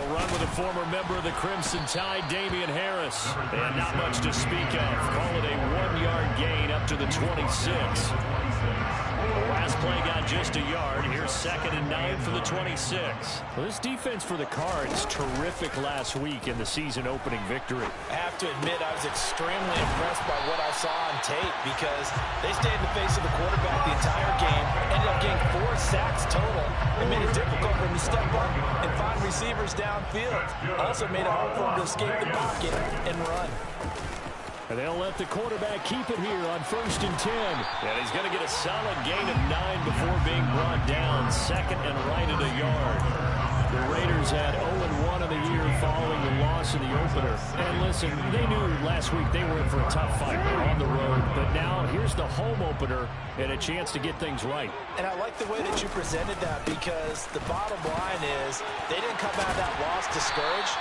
They'll run with a former member of the Crimson Tide, Damian Harris. And not much to speak of. Call it a 1-yard gain up to the 26. Last play got just a yard. Here's 2nd and 9 for the 26. Well, this defense for the Cards, terrific last week in the season-opening victory. I have to admit, I was extremely impressed by what I saw on tape because they stayed in the face of the quarterback the entire game, ended up getting 4 sacks total, and made it difficult for him to step up and find receivers downfield. Also made it hard for him to escape the pocket and run. And they'll let the quarterback keep it here on 1st and 10. And he's going to get a solid gain of 9 before being brought down. 2nd and right at a yard. The Raiders had 0-1 in the year following the loss in the opener. And listen, they knew last week they were in for a tough fight. They're on the road. But now here's the home opener and a chance to get things right. And I like the way that you presented that because the bottom line is they didn't come out of that loss discouraged.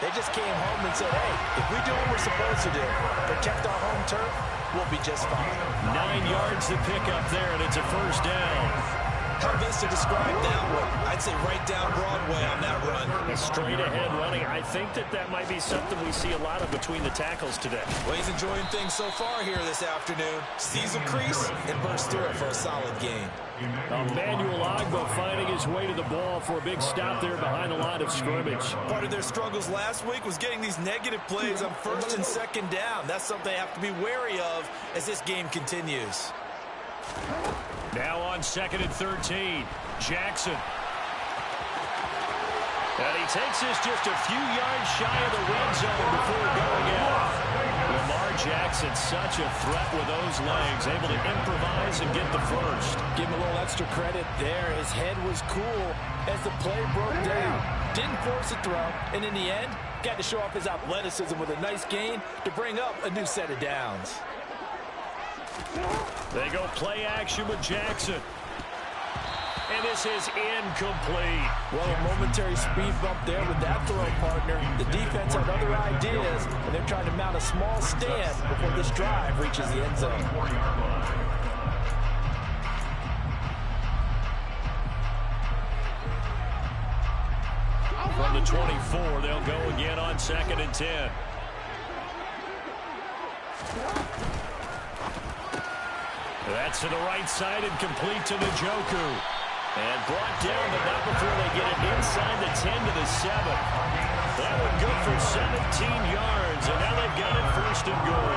They just came home and said, hey, if we do what we're supposed to do, protect our home turf, we'll be just fine. 9 yards to pick up there, and it's a 1st down. How best to describe that one? I'd say right down Broadway on that run. A straight-ahead running. I think that might be something we see a lot of between the tackles today. Well, he's enjoying things so far here this afternoon. Sees a crease and bursts through it for a solid gain. Emmanuel Ogbah finding his way to the ball for a big stop there behind the line of scrimmage. Part of their struggles last week was getting these negative plays on 1st and 2nd down. That's something they have to be wary of as this game continues. Now on 2nd and 13, Jackson. And he takes this just a few yards shy of the red zone before going out. Lamar Jackson, such a threat with those legs, able to improvise and get the first. Give him a little extra credit there. His head was cool as the play broke down. Didn't force a throw, and in the end, got to show off his athleticism with a nice gain to bring up a new set of downs. They go play action with Jackson. And this is incomplete. Well, a momentary speed bump there with that throw partner. The defense had other ideas, and they're trying to mount a small stand before this drive reaches the end zone. From the 24, they'll go again on 2nd and 10. That's to the right side and complete to Njoku. And brought down, but not before they get it inside the 10 to the 7. That one good for 17 yards, and now they've got it 1st and goal.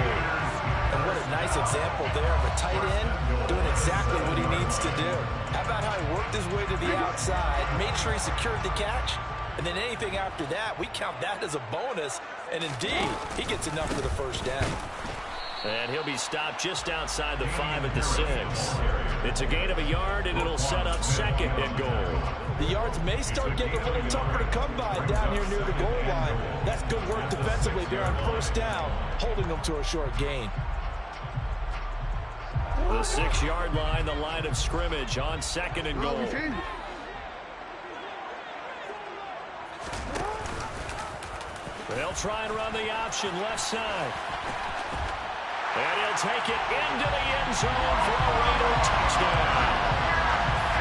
And what a nice example there of a tight end doing exactly what he needs to do. How about how he worked his way to the outside, made sure he secured the catch, and then anything after that, we count that as a bonus. And indeed, he gets enough for the 1st down. And he'll be stopped just outside the 5 at the 6. It's a gain of a yard, and it'll set up 2nd and goal. The yards may start getting a little tougher to come by down here near the goal line. That's good work defensively there on 1st down, holding them to a short gain. The 6-yard line, the line of scrimmage on 2nd and goal. They'll try and run the option left side. And he'll take it into the end zone for a Raider touchdown.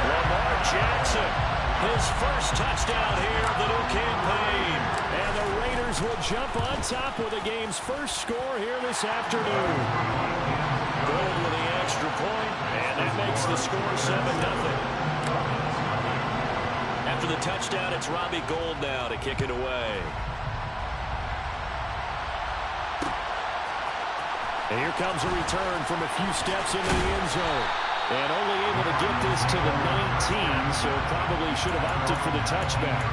Lamar Jackson, his 1st touchdown here of the new campaign. And the Raiders will jump on top with the game's 1st score here this afternoon. Gold with the extra point, and that makes the score 7-0. After the touchdown, it's Robbie Gould now to kick it away. And here comes a return from a few steps into the end zone. And only able to get this to the 19, so probably should have opted for the touchback.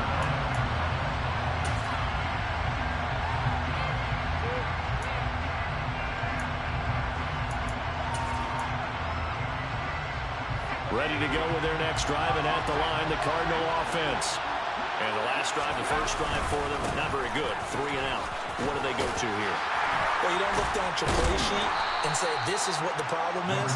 Ready to go with their next drive, and at the line, the Cardinal offense. And the last drive, the 1st drive for them, not very good. 3 and out. What do they go to here? Well, you don't look down at your play sheet and say, this is what the problem is.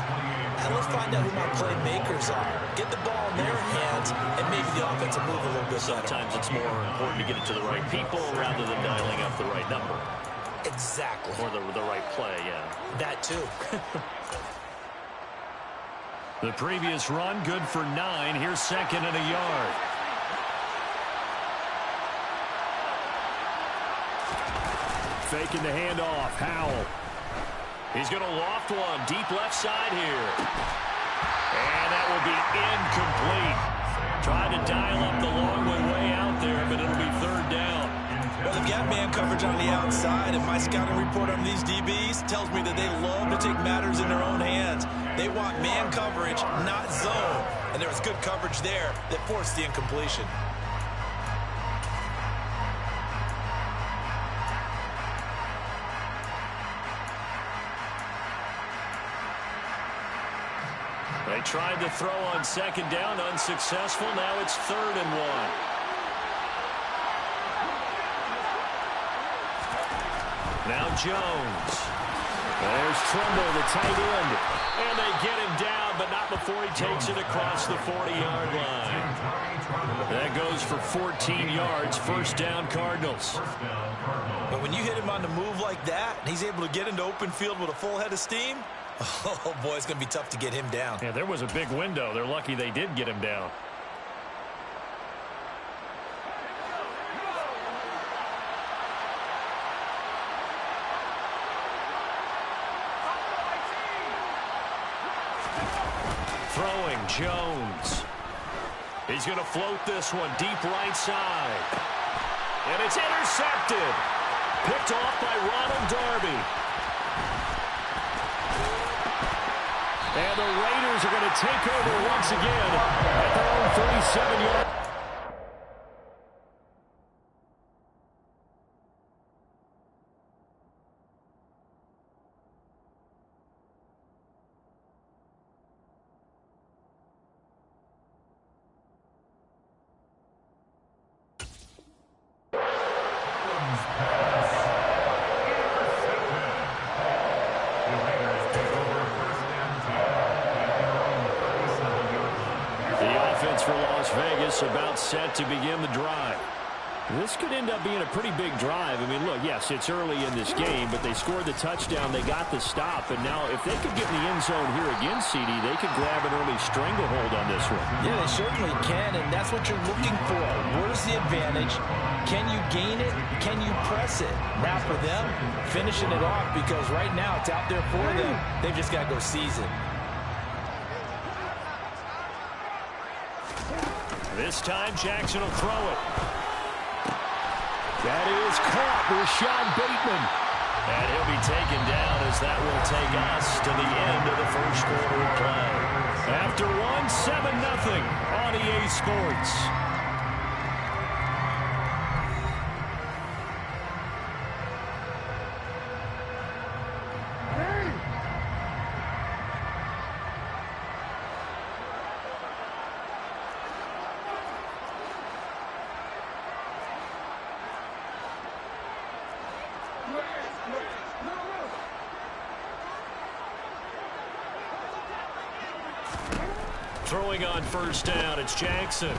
And let's find out who my playmakers are. Get the ball in their hands, and maybe the offense will move a little bit better. Sometimes it's more important to get it to the right people rather than dialing up the right number. Exactly. Or the right play, yeah. That too. The previous run, good for 9. Here's 2nd and a yard. faking the handoff. Howell. He's going to loft one deep left side here. And that will be incomplete. Tried to dial up the long way out there, but it'll be third down. Well, they've got man coverage on the outside, and my scouting report on these DBs tells me that they love to take matters in their own hands. They want man coverage, not zone. And there was good coverage there that forced the incompletion. They tried to throw on second down, unsuccessful. Now it's 3rd and 1. Now Jones. There's Trumbull, the tight end. And they get him down, but not before he takes it across the 40-yard line. That goes for 14 yards, first down Cardinals. But when you hit him on the move like that, and he's able to get into open field with a full head of steam, oh, boy, it's going to be tough to get him down. Yeah, there was a big window. They're lucky they did get him down. Throwing, Jones. He's going to float this one deep right side. And it's intercepted. Picked off by Ronald Darby. And the Raiders are going to take over once again at their own 37-yard. For Las Vegas, about set to begin the drive. This could end up being a pretty big drive. I mean, look, yes, it's early in this game, but they scored the touchdown. They got the stop, and now if they could get in the end zone here again, CD, they could grab an early stranglehold on this one. Yeah, they certainly can, and that's what you're looking for. Where's the advantage? Can you gain it? Can you press it? Now for them, finishing it off, because right now it's out there for them. They've just got to go seize it. This time, Jackson will throw it. That is caught. Rashad Bateman. And he'll be taken down as that will take us to the end of the first quarter of play. After 7-0 on EA Sports. Throwing on first down, it's Jackson.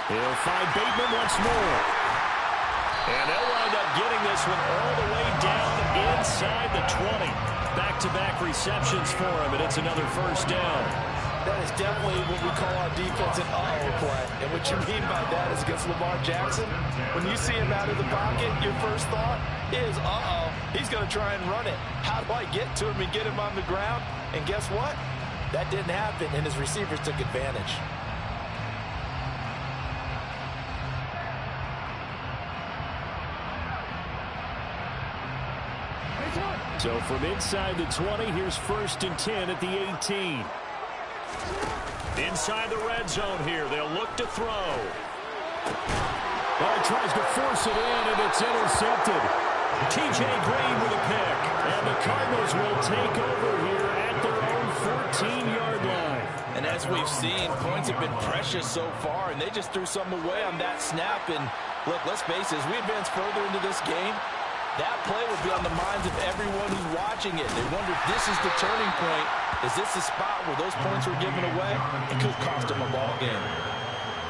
He'll find Bateman once more. And they'll wind up getting this one all the way down inside the 20. Back-to-back receptions for him, and it's another first down. That is definitely what we call our defense an uh-oh play. And what you mean by that is against Lamar Jackson, when you see him out of the pocket, your first thought is, uh-oh, he's going to try and run it. How do I get to him and get him on the ground? And guess what? That didn't happen, and his receivers took advantage. So from inside the 20, here's 1st and 10 at the 18. Inside the red zone here, they'll look to throw. He tries to force it in, and it's intercepted. T.J. Green with a pick. And the Cardinals will take over here at their own 14-yard line. And as we've seen, points have been precious so far, and they just threw some away on that snap. And look, let's face it, as we advance further into this game, that play will be on the minds of everyone who's watching it. They wonder if this is the turning point. Is this the spot where those points were given away? It could cost them a ball game.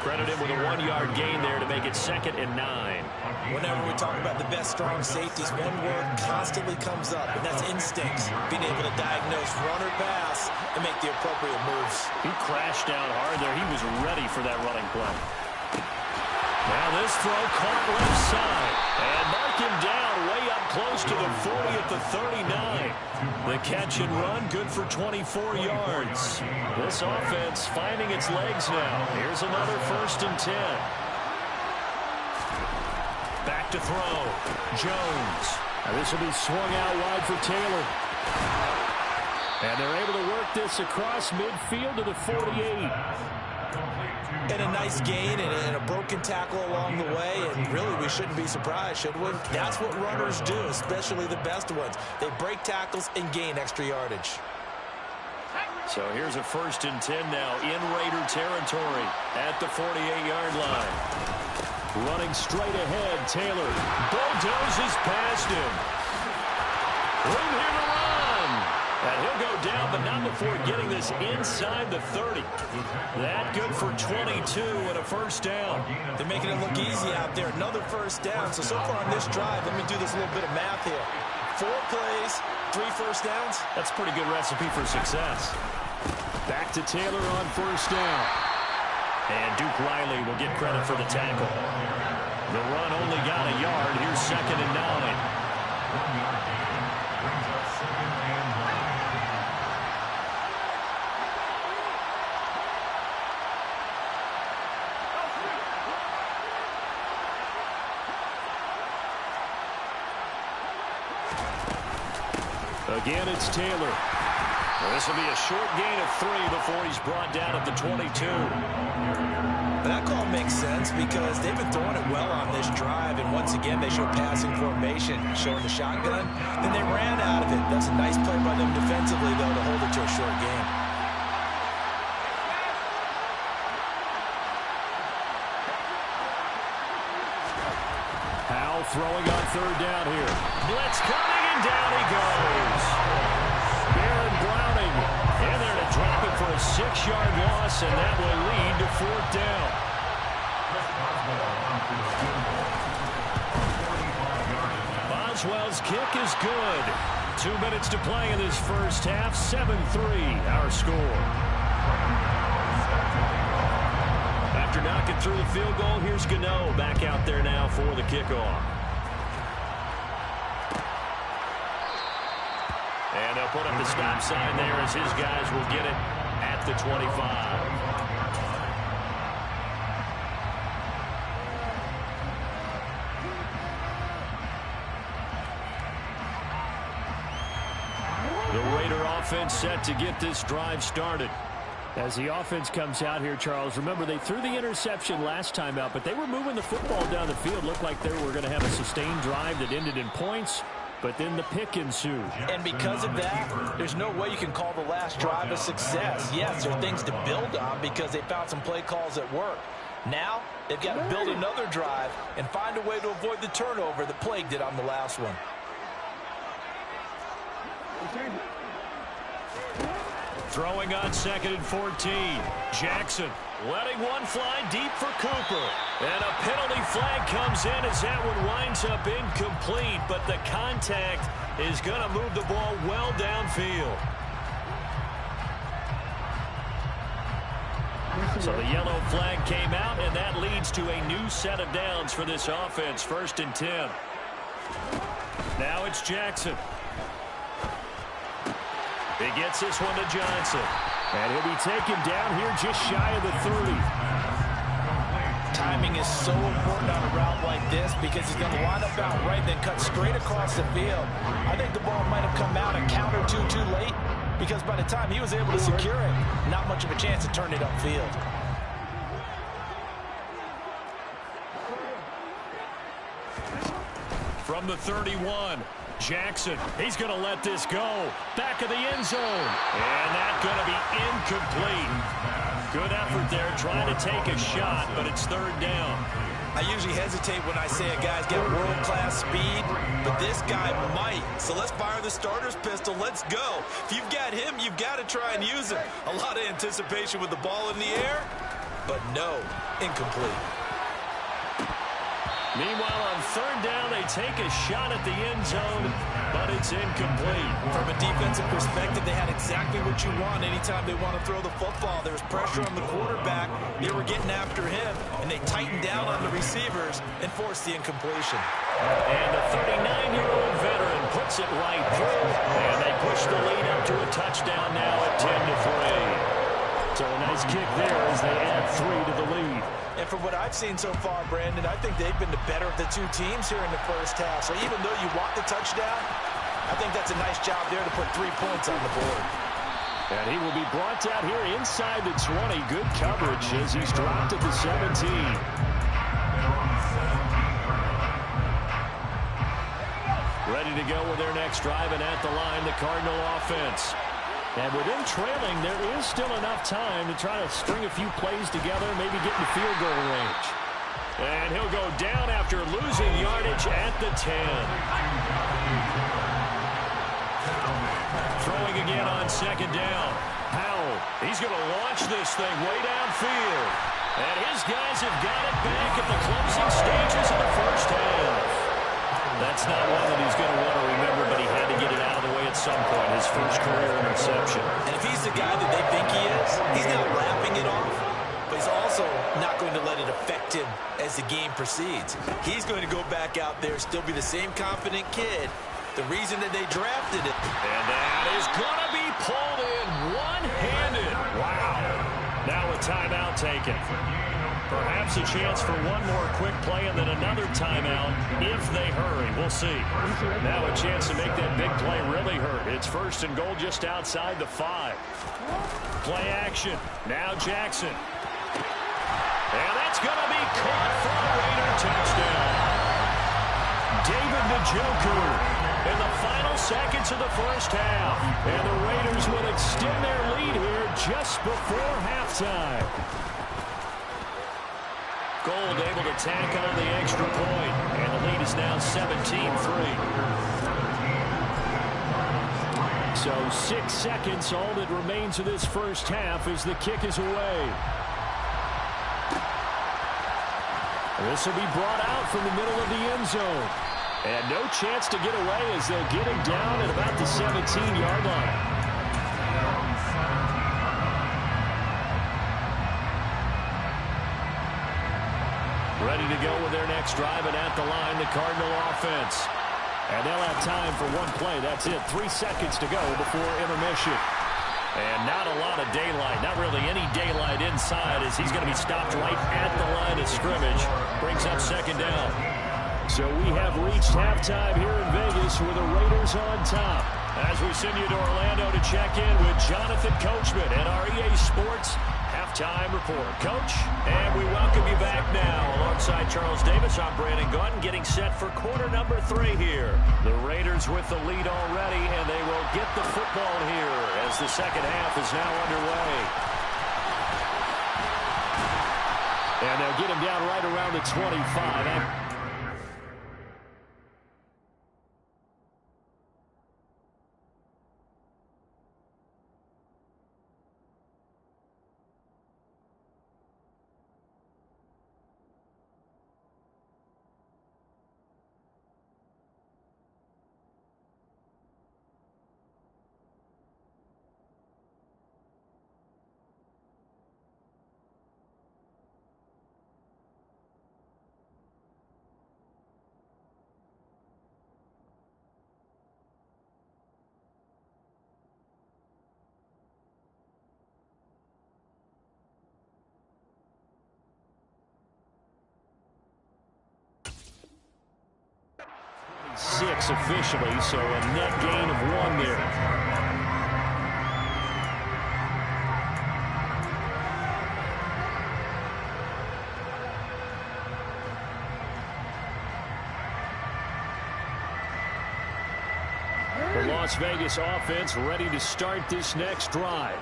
Credit him with a 1-yard gain there to make it 2nd and 9. Whenever we talk about the best strong safeties, one word constantly comes up, and that's instincts. Being able to diagnose run or pass and make the appropriate moves. He crashed down hard there. He was ready for that running play. Now this throw caught left side. And mark him down way up close to the 40 at the 39. The catch and run, good for 24 yards. This offense finding its legs now. Here's another 1st and 10. Back to throw. Jones. Now this will be swung out wide for Taylor. And they're able to work this across midfield to the 48. And a nice gain and a broken tackle along the way. And really, we shouldn't be surprised, should we? That's what runners do, especially the best ones. They break tackles and gain extra yardage. So here's a 1st and 10 now in Raider territory at the 48-yard line. Running straight ahead, Taylor bulldozes past him. Room here to run. And he'll go down, but not before getting this inside the 30. That good for 22 and a 1st down. They're making it look easy out there. Another 1st down. So far on this drive, let me do this little bit of math here. 4 plays, 3 1st downs. That's a pretty good recipe for success. Back to Taylor on 1st down. And Duke Riley will get credit for the tackle. The run only got a yard. Here's 2nd and 9. Again, it's Taylor. This will be a short gain of 3 before he's brought down at the 22. That call makes sense because they've been throwing it well on this drive, and once again they show passing formation, showing the shotgun. Then they ran out of it. That's a nice play by them defensively, though, to hold it to a short gain. Powell throwing on 3rd down here. Blitz coming, and down he goes. Baron Browning in there to drop it for a 6-yard loss, and that will lead to 4th down. Boswell's kick is good. 2 minutes to play in this 1st half. 7-3 our score. After knocking through the field goal, here's Gano back out there now for the kickoff. And they'll put up the stop sign there as his guys will get it at the 25. The Raider offense set to get this drive started. As the offense comes out here, Charles, remember they threw the interception last time out, but they were moving the football down the field. Looked like they were going to have a sustained drive that ended in points, but then the pick ensued. And because of that, there's no way you can call the last drive a success. Yes, there are things to build on because they found some play calls that work. Now, they've got to build another drive and find a way to avoid the turnover that plagued it on the last one. Throwing on 2nd and 14. Jackson letting one fly deep for Cooper. And a penalty flag comes in as that one winds up incomplete. But the contact is going to move the ball well downfield. So the yellow flag came out, and that leads to a new set of downs for this offense. 1st and 10. Now it's Jackson. He gets this one to Johnson. And he'll be taken down here just shy of the 30. Timing is so important on a route like this because he's going to line up out right, then cut straight across the field. I think the ball might have come out a count or two too late because by the time he was able to secure it, not much of a chance to turn it upfield. From the 31, Jackson, he's going to let this go. Back of the end zone. And that's going to be incomplete. Good effort there trying to take a shot, but it's 3rd down. I usually hesitate when I say a guy's got world-class speed, but this guy might. So let's fire the starter's pistol. Let's go. If you've got him, you've got to try and use him. A lot of anticipation with the ball in the air, but no, incomplete. Meanwhile, on third down, they take a shot at the end zone, but it's incomplete. From a defensive perspective, they had exactly what you want anytime they want to throw the football. There was pressure on the quarterback. They were getting after him, and they tightened down on the receivers and forced the incompletion. And the 39-year-old veteran puts it right through, and they push the lead up to a touchdown now at 10-3. So a nice kick there as they add 3 to the lead. And from what I've seen so far, Brandon, I think they've been the better of the two teams here in the first half. So even though you want the touchdown, I think that's a nice job there to put 3 points on the board. And he will be brought down here inside the 20. Good coverage as he's dropped at the 17. Ready to go with their next drive, and at the line, the Cardinal offense. And with them trailing, there is still enough time to try to string a few plays together, maybe get in the field goal range. And he'll go down after losing yardage at the 10. Throwing again on second down. Powell, he's going to launch this thing way downfield. And his guys have got it back at the closing stages of the first half. That's not one that he's going to want to remember, but he had to get it out of the way at some point, his first career interception. And if he's the guy that they think he is, he's not laughing it off, but he's also not going to let it affect him as the game proceeds. He's going to go back out there, still be the same confident kid, the reason that they drafted him. And that is going to be pulled in one-handed. Wow. Now a timeout taken. Perhaps a chance for one more quick play and then another timeout if they hurry. We'll see. Now a chance to make that big play really hurt. It's first and goal just outside the 5. Play action. Now Jackson. And that's going to be caught for a Raider touchdown. David Njoku in the final seconds of the first half. And the Raiders will extend their lead here just before halftime. Gold able to tack on the extra point, and the lead is now 17-3. So 6 seconds, all that remains of this first half as the kick is away. This will be brought out from the middle of the end zone. And no chance to get away as they'll get him down at about the 17-yard line. Ready to go with their next drive, and at the line, the Cardinal offense. And they'll have time for one play. That's it. 3 seconds to go before intermission. And not a lot of daylight. Not really any daylight inside as he's going to be stopped right at the line of scrimmage. Brings up second down. So we have reached halftime here in Vegas with the Raiders on top. As we send you to Orlando to check in with Jonathan Coachman at our EA Sports Halftime Report. Coach, and we welcome you back now. Alongside Charles Davis, I'm Brandon Gaudin, getting set for quarter number 3 here. The Raiders with the lead already, and they will get the football here as the second half is now underway. And they'll get him down right around the 25. Six officially, so a net gain of 1 there. The Las Vegas offense ready to start this next drive.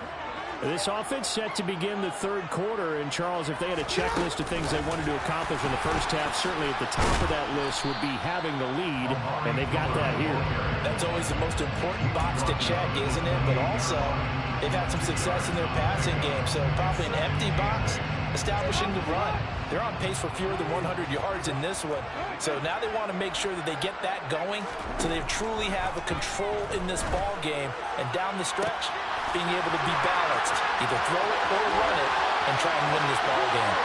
This offense set to begin the third quarter, and Charles, if they had a checklist of things they wanted to accomplish in the first half, certainly at the top of that list would be having the lead, and they've got that here. That's always the most important box to check, isn't it? But also, they've had some success in their passing game, so probably an empty box, establishing the run. They're on pace for fewer than 100 yards in this one. So now they want to make sure that they get that going so they truly have a control in this ball game. And down the stretch, being able to be balanced. Either throw it or run it and try and win this ball game.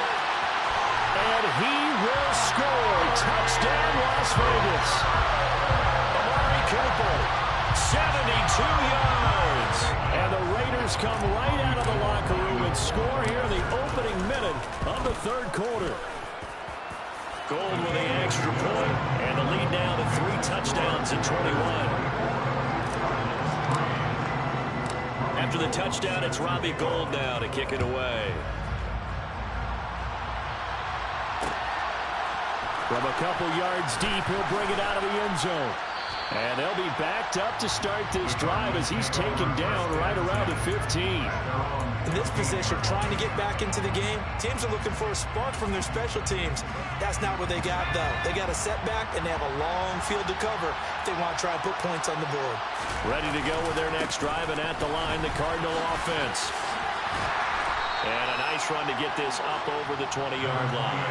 And he will score. Touchdown, Las Vegas. Amari Cooper, 72 yards. And the Raiders come right out of the locker room and score here in the opening minute of the third quarter. Gold with the extra point, and the lead now to 3 touchdowns at 21. After the touchdown, it's Robbie Gould now to kick it away. From a couple yards deep, he'll bring it out of the end zone. And they'll be backed up to start this drive as he's taken down right around the 15. In this position, trying to get back into the game, teams are looking for a spark from their special teams. That's not what they got, though. They got a setback, and they have a long field to cover if they want to try and put points on the board. Ready to go with their next drive, and at the line, the Cardinal offense. And a nice run to get this up over the 20-yard line.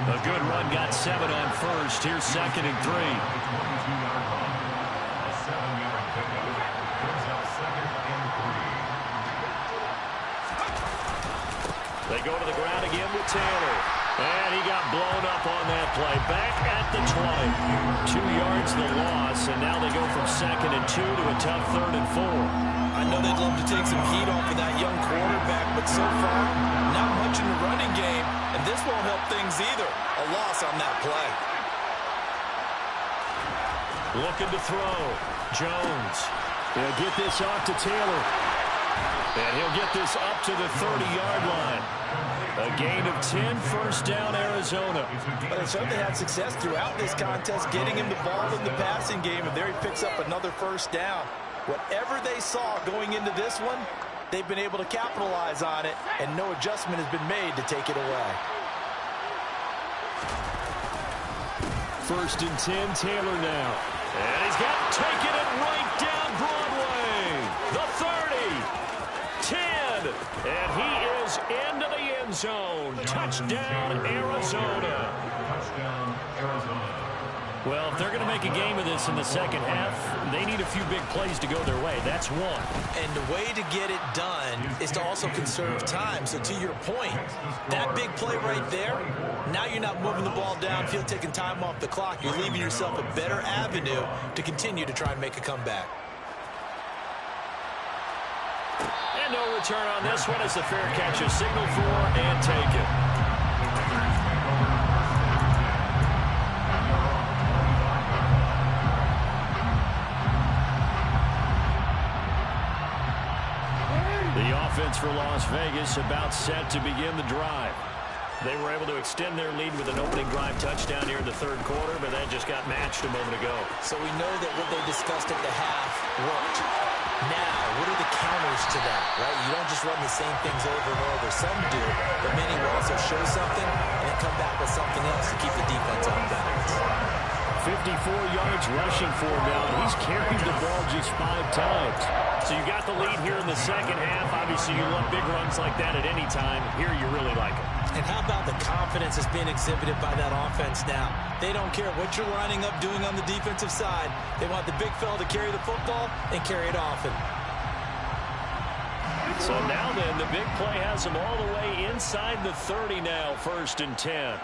A good run, got 7 on first. Here's 2nd and 3. They go to the ground again with Taylor. And he got blown up on that play. Back at the 20. 2 yards the loss, and now they go from 2nd and 2 to a tough 3rd and 4. I know they'd love to take some heat off of that young quarterback, but so far, not much in the running game, and this won't help things either. A loss on that play. Looking to throw. Jones. He'll get this off to Taylor. And he'll get this up to the 30-yard line. A gain of 10, first down, Arizona. But they certainly had success throughout this contest, getting him the ball in the passing game, and there he picks up another first down. Whatever they saw going into this one, they've been able to capitalize on it, and no adjustment has been made to take it away. 1st and 10, Taylor now. And he's got taken it right down Broadway. The 30, 10, and he is into the end zone. Touchdown, Arizona. Touchdown, Arizona. Well, if they're going to make a game of this in the second half, they need a few big plays to go their way. That's one. And the way to get it done is to also conserve time. So to your point, that big play right there, now you're not moving the ball downfield, taking time off the clock. You're leaving yourself a better avenue to continue to try and make a comeback. And no return on this one as the fair catch is signaled for and taken. The offense for Las Vegas about set to begin the drive. They were able to extend their lead with an opening drive touchdown here in the third quarter, but that just got matched a moment ago. So we know that what they discussed at the half worked. Now, what are the counters to that, right? You don't just run the same things over and over. Some do, but many will also show something and then come back with something else to keep the defense on balance. 54 yards rushing for him now, and he's carried the ball just 5 times. So you got the lead here in the second half. Obviously, you love big runs like that at any time. Here, you really like it. And how about the confidence that's being exhibited by that offense now? They don't care what you're lining up doing on the defensive side. They want the big fella to carry the football and carry it often. So now then, the big play has them all the way inside the 30 now, 1st and 10.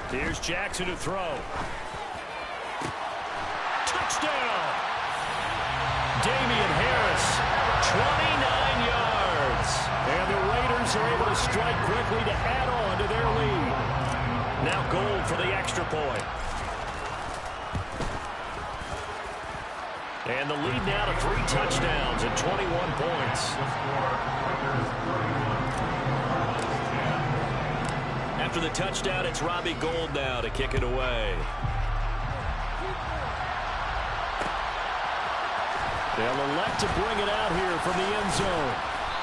Here's Jackson to throw. Touchdown! Damian Harris, 29 yards. And the Raiders are able to strike quickly to add on to their lead. Now Gould for the extra point. And the lead now to 3 touchdowns and 21 points. After the touchdown, it's Robbie Gould now to kick it away. They'll elect to bring it out here from the end zone.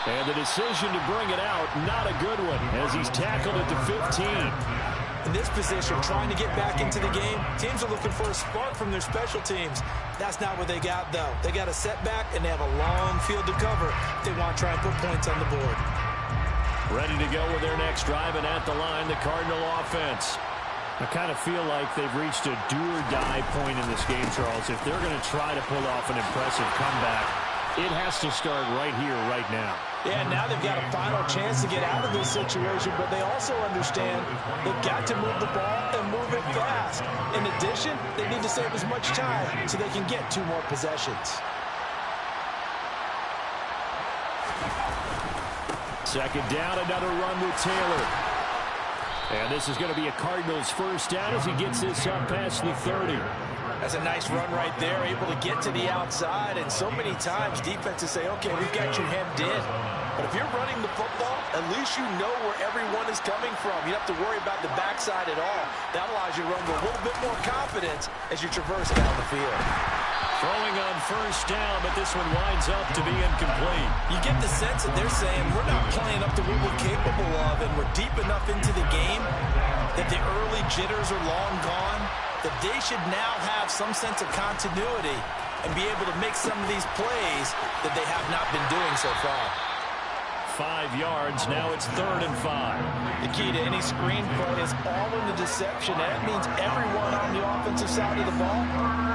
And the decision to bring it out, not a good one, as he's tackled at the 15. In this position, trying to get back into the game, teams are looking for a spark from their special teams. That's not what they got, though. They got a setback, and they have a long field to cover if they want to try and put points on the board. Ready to go with their next drive, and at the line, the Cardinal offense. I kind of feel like they've reached a do-or-die point in this game, Charles. If they're going to try to pull off an impressive comeback, it has to start right here, right now. Yeah, now they've got a final chance to get out of this situation, but they also understand they've got to move the ball and move it fast. In addition, they need to save as much time so they can get 2 more possessions. Second down, another run with Taylor. And this is going to be a Cardinals first down as he gets this up past the 30. That's a nice run right there, able to get to the outside. And so many times defenses say, okay, we've got you hemmed in. But if you're running the football, at least you know where everyone is coming from. You don't have to worry about the backside at all. That allows you to run with a little bit more confidence as you traverse down the field. Throwing on first down, but this one winds up to be incomplete. You get the sense that they're saying we're not playing up to what we're capable of, and we're deep enough into the game that the early jitters are long gone, that they should now have some sense of continuity and be able to make some of these plays that they have not been doing so far. 5 yards, now it's 3rd and 5. The key to any screen play is all in the deception. That means everyone on the offensive side of the ball,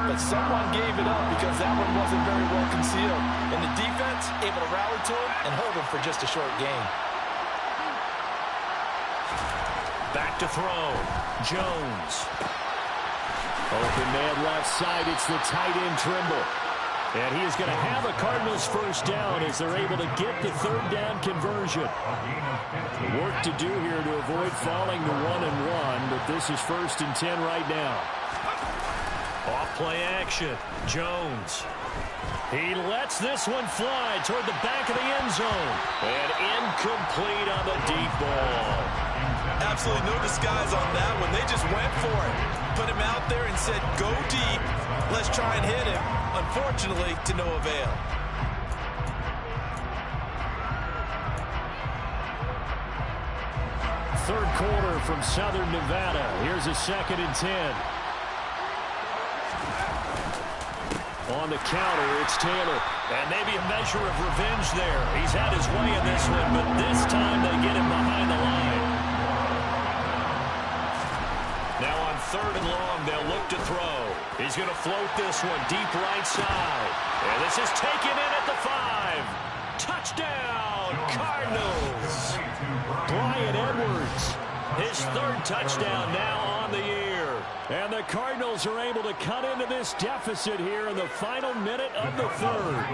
but someone gave it up because that one wasn't very well concealed. And the defense able to rally to him and hold him for just a short gain. Back to throw. Jones. Open man left side. It's the tight end Trimble. And he is going to have a Cardinals first down as they're able to get the 3rd down conversion. Work to do here to avoid falling to 1-1, but this is 1st and 10 right now. Off play action. Jones. He lets this one fly toward the back of the end zone. And incomplete on the deep ball. Absolutely no disguise on that one. They just went for it. Put him out there and said, go deep. Let's try and hit him. Unfortunately, to no avail. Third quarter from Southern Nevada. Here's a 2nd and 10. On the counter, it's Taylor. And maybe a measure of revenge there. He's had his way in this one, but this time they get him behind the line. Now on 3rd and long, they'll look to throw. He's going to float this one deep right side. And this is taken in at the 5. Touchdown, Cardinals. Bryan Edwards, his 3rd touchdown now on the year. And the Cardinals are able to cut into this deficit here in the final minute of the 3rd.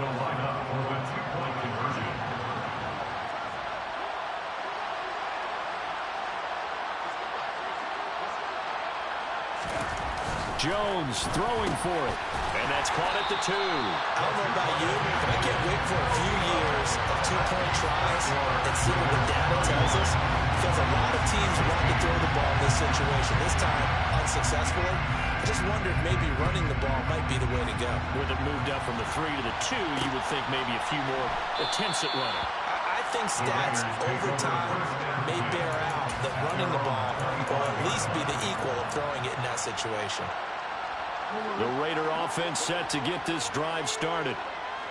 Jones throwing for it. And that's caught at the 2. I don't know about you, but I can't wait for a few years of 2-point tries and see what the data tells us. Because a lot of teams want to throw the ball in this situation. This time, unsuccessfully. I just wondered maybe running the ball might be the way to go. With it moved up from the 3 to the 2, you would think maybe a few more attempts at running. I think stats over time may bear out that running the ball will at least be the equal of throwing it in that situation. The Raider offense set to get this drive started.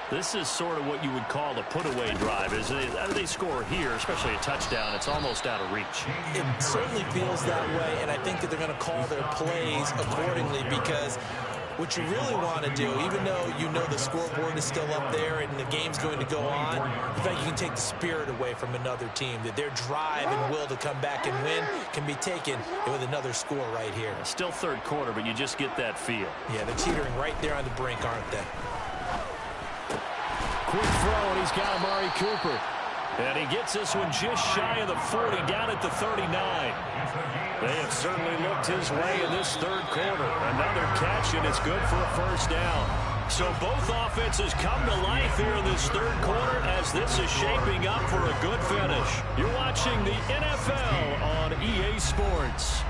This is sort of what you would call the put-away drive. As they score here, especially a touchdown, it's almost out of reach. It certainly feels that way, and I think that they're going to call their plays accordingly because what you really want to do, even though you know the scoreboard is still up there and the game's going to go on, in fact, you can take the spirit away from another team, that their drive and will to come back and win can be taken with another score right here. Still 3rd quarter, but you just get that feel. Yeah, they're teetering right there on the brink, aren't they? Quick throw, and he's got Amari Cooper. And he gets this one just shy of the 40, down at the 39. They have certainly looked his way in this 3rd quarter. Another catch, and it's good for a first down. So both offenses come to life here in this 3rd quarter as this is shaping up for a good finish. You're watching the NFL on EA Sports.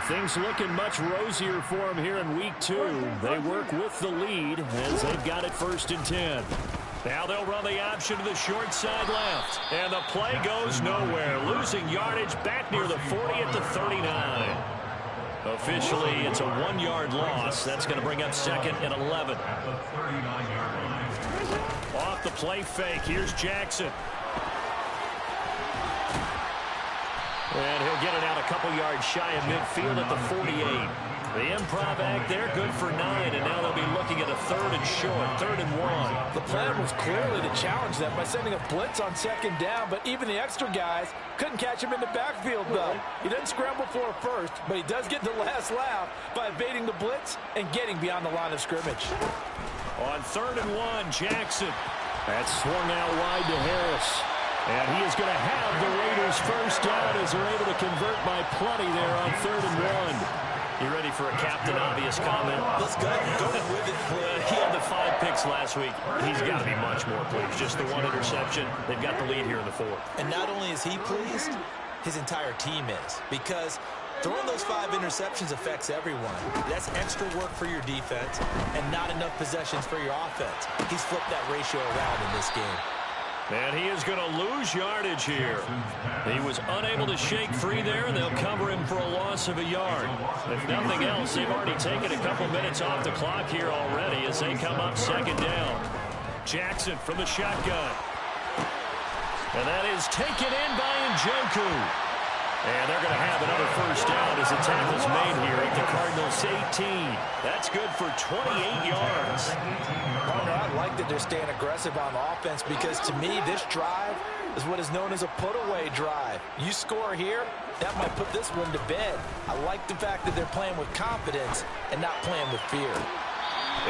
Things looking much rosier for him here in week 2. They work with the lead as they've got it 1st and 10. Now they'll run the option to the short side left. And the play goes nowhere. Losing yardage back near the 40 at the 39. Officially, it's a 1-yard loss. That's going to bring up 2nd and 11. Off the play fake. Here's Jackson. And he'll get it out a couple yards shy of midfield at the 48. The improv act there, good for 9, and now they'll be looking at a 3rd and short, 3rd and 1. The plan was clearly to challenge them by sending a blitz on 2nd down, but even the extra guys couldn't catch him in the backfield, though. He doesn't scramble for a first, but he does get the last laugh by evading the blitz and getting beyond the line of scrimmage. On 3rd and 1, Jackson. That's swung out wide to Harris. And he is going to have the Raiders' 1st down as they're able to convert by plenty there on 3rd and 1. You ready for a Captain Obvious comment? Let's go. Go with it. He had the 5 picks last week. He's got to be much more pleased. Just the 1 interception. They've got the lead here in the 4th. And not only is he pleased, his entire team is. Because throwing those 5 interceptions affects everyone. That's extra work for your defense and not enough possessions for your offense. He's flipped that ratio around in this game. And he is going to lose yardage here. He was unable to shake free there, and they'll cover him for a loss of a yard. If nothing else, they've already taken a couple minutes off the clock here already as they come up 2nd down. Jackson from the shotgun. And that is taken in by Njoku. And they're going to have another 1st down as the tackle's made here at the Cardinals' 18. That's good for 28 yards. Partner, I like that they're staying aggressive on offense because, to me, this drive is what is known as a put-away drive. You score here, that might put this one to bed. I like the fact that they're playing with confidence and not playing with fear.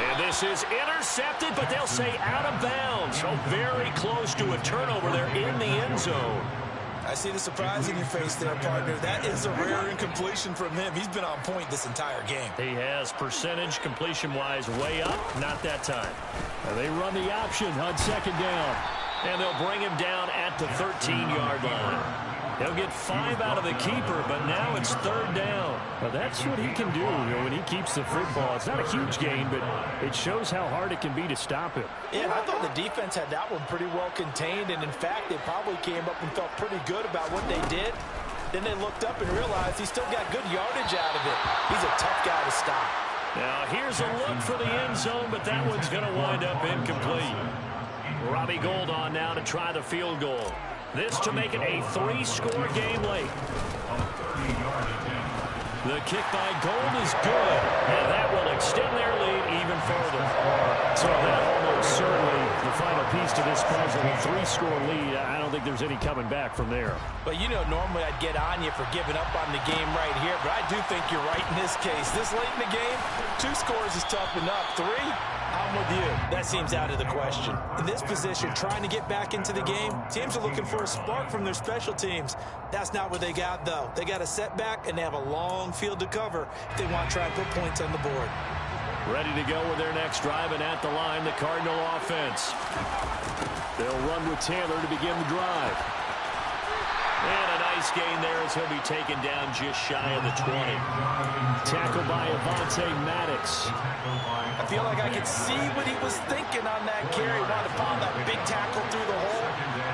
And this is intercepted, but they'll say out of bounds. So very close to a turnover there in the end zone. I see the surprise in your face there, partner. That is a rare incompletion from him. He's been on point this entire game. He has percentage completion-wise way up. Not that time. And they run the option on 2nd down. And they'll bring him down at the 13-yard line. He'll get 5 out of the keeper, but now it's 3rd down. Well, that's what he can do when he keeps the football. It's not a huge gain, but it shows how hard it can be to stop him. Yeah, I thought the defense had that one pretty well contained, and in fact, they probably came up and felt pretty good about what they did. Then they looked up and realized he still got good yardage out of it. He's a tough guy to stop. Now, here's a look for the end zone, but that one's going to wind up incomplete. Robbie Gould on now to try the field goal. This to make it a 3-score game late. The kick by Gould is good, and that will extend their lead even further. So that almost certainly the final piece to this puzzle. A 3-score lead. I don't think there's any coming back from there. But, you know, normally I'd get on you for giving up on the game right here, but I do think you're right in this case. This late in the game, 2 scores is tough enough. 3? I'm with you. That seems out of the question. In this position, trying to get back into the game, teams are looking for a spark from their special teams. That's not what they got, though. They got a setback, and they have a long field to cover if they want to try and put points on the board. Ready to go with their next drive, and at the line, the Cardinal offense. They'll run with Taylor to begin the drive. And a nice gain there as he'll be taken down just shy of the 20. Tackled by Avonte Maddox. I feel like I could see what he was thinking on that carry. Wanted to pound that big tackle through the hole.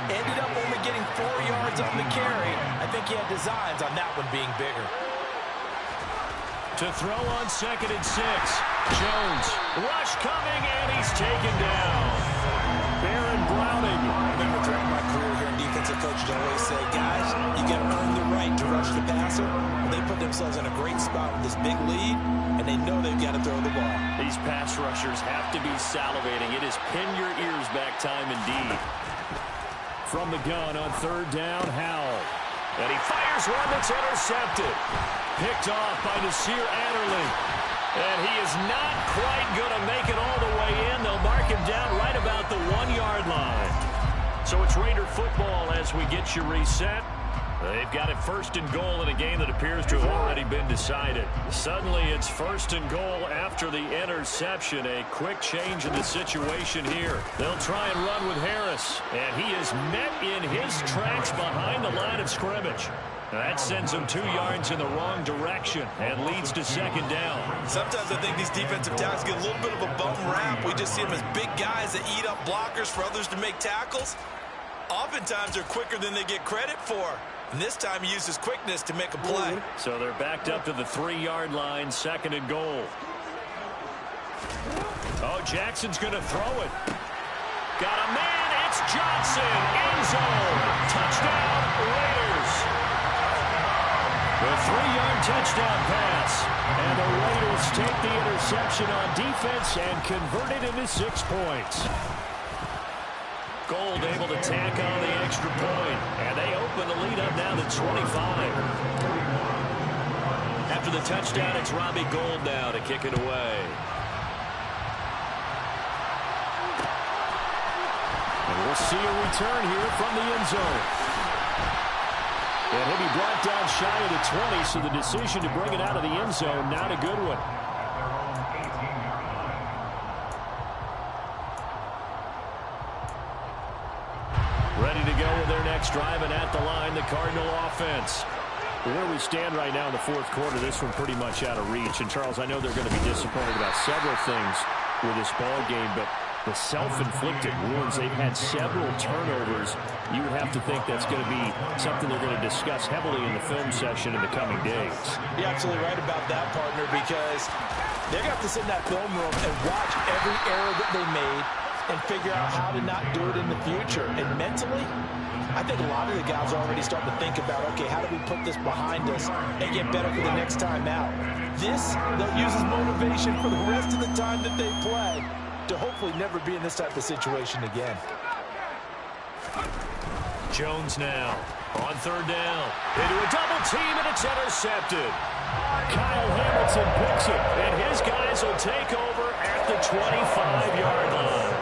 Ended up only getting 4 yards on the carry. I think he had designs on that one being bigger. To throw on 2nd and 6. Jones. Rush coming, and he's taken down. Baron Browning. I remember throughout my career here in defensive coaches always say, guys, you got to earn the right to rush the passer. And they put themselves in a great spot with this big lead, and they know they've got to throw the ball. These pass rushers have to be salivating. It is pin your ears back time indeed. From the gun on 3rd down, Howell. And he fires one that's intercepted. Picked off by Nasir Adderley. And he is not quite going to make it all the way in. They'll mark him down right about the 1-yard line. So it's Raider football as we get you reset. They've got it 1st and goal in a game that appears to have already been decided. Suddenly it's 1st and goal after the interception. A quick change in the situation here. They'll try and run with Harris. And he is met in his tracks behind the line of scrimmage. That sends them 2 yards in the wrong direction and leads to second down. Sometimes I think these defensive tackles get a little bit of a bum rap. We just see them as big guys that eat up blockers for others to make tackles. Oftentimes they're quicker than they get credit for. And this time he uses quickness to make a play. So they're backed up to the 3-yard line, second and goal. Oh, Jackson's going to throw it. Got a man. It's Johnson. End zone. Touchdown, Raiders. The 3-yard touchdown pass. And the Raiders take the interception on defense and convert it into 6 points. Gold able to tack on the extra point. And they open the lead up now to 25. After the touchdown, it's Robbie Gould now to kick it away. And we'll see a return here from the end zone. And he'll be brought down shy of the 20, so the decision to bring it out of the end zone, not a good one. Ready to go with their next drive, and at the line, the Cardinal offense. Where we stand right now in the fourth quarter, this one pretty much out of reach. And, Charles, I know they're going to be disappointed about several things with this ball game, but the self-inflicted wounds, they've had several turnovers. You would have to think that's going to be something they're going to discuss heavily in the film session in the coming days. You're absolutely right about that, partner, because they're going to have to sit in that film room and watch every error that they made and figure out how to not do it in the future. And mentally, I think a lot of the guys are already starting to think about, okay, how do we put this behind us and get better for the next time out? This, they'll use as motivation for the rest of the time that they play to hopefully never be in this type of situation again. Jones now on third down. Into a double team, and it's intercepted. Kyle Hamilton picks it, and his guys will take over at the 25-yard line.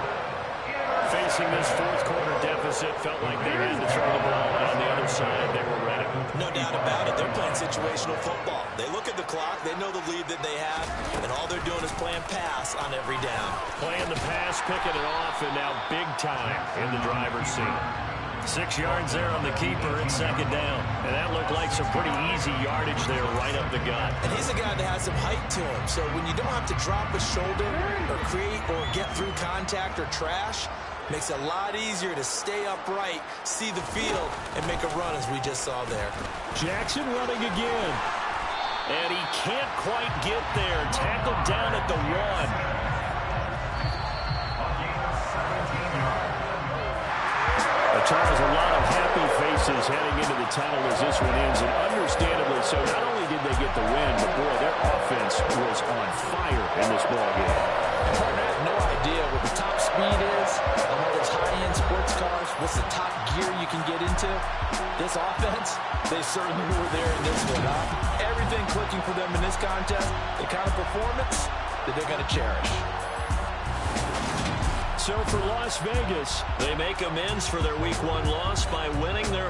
Facing this fourth quarter deficit, felt like they had to throw the ball, and on the other side, they were ready. No doubt about it. They're playing situational football. They look at the clock, they know the lead that they have, and all they're doing is playing pass on every down. Playing the pass, picking it off, and now big time in the driver's seat. 6 yards there on the keeper and second down. And that looked like some pretty easy yardage there right up the gut. And he's a guy that has some height to him, so when you don't have to drop a shoulder or create or get through contact or trash, makes it a lot easier to stay upright, see the field, and make a run as we just saw there. Jackson running again. And he can't quite get there. Tackled down at the 1. Charles, a lot of happy faces heading into the tunnel as this one ends, and understandably so. Not only did they get the win, but boy, their offense was on fire in this ball game. Partner, I have no idea what the top speed is on all those high-end sports cars. What's the top gear you can get into? This offense, they certainly were there in this one. Everything clicking for them in this contest, the kind of performance that they're going to cherish. So for Las Vegas, they make amends for their Week 1 loss by winning their